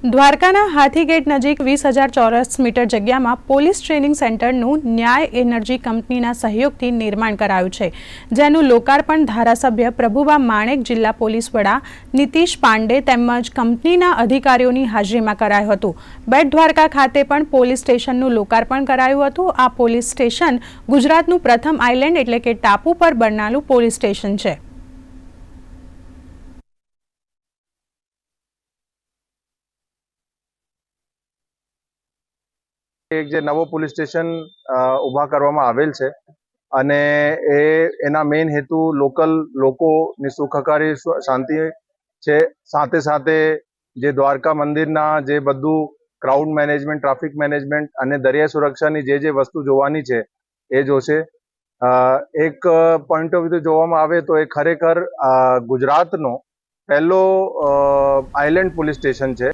દ્વારકાના હાથીગેટ નજીક 20,000 ચોરસ મીટર જગ્યામાં પોલીસ ટ્રેનિંગ સેન્ટરનું ન્યાય એનર્જી કંપનીના સહયોગથી નિર્માણ કરાયું છે, જેનું લોકાર્પણ ધારાસભ્ય પ્રભુબા માણેક, જિલ્લા પોલીસ વડા નીતિશ પાંડે તેમજ કંપનીના અધિકારીઓની હાજરીમાં કરાયું હતું. બેટ દ્વારકા ખાતે પણ પોલીસ સ્ટેશનનું લોકાર્પણ કરાયું હતું. આ પોલીસ સ્ટેશન ગુજરાતનું પ્રથમ આઇલેન્ડ એટલે કે ટાપુ પર બનનારું પોલીસ સ્ટેશન છે. એક જે નવો પોલીસ સ્ટેશન ઊભા કરવામાં આવેલ છે અને એના મેઇન હેતુ લોકલ લોકોની સુખાકારી શાંતિ છે. સાથે સાથે જે દ્વારકા મંદિરના જે બધું ક્રાઉડ મેનેજમેન્ટ, ટ્રાફિક મેનેજમેન્ટ અને દરિયા સુરક્ષાની જે વસ્તુ જોવાની છે એ જોશે. એક પોઈન્ટ ઓફ વ્યૂ જોવામાં આવે તો એ ખરેખર ગુજરાતનો પહેલો આઇલેન્ડ પોલીસ સ્ટેશન છે.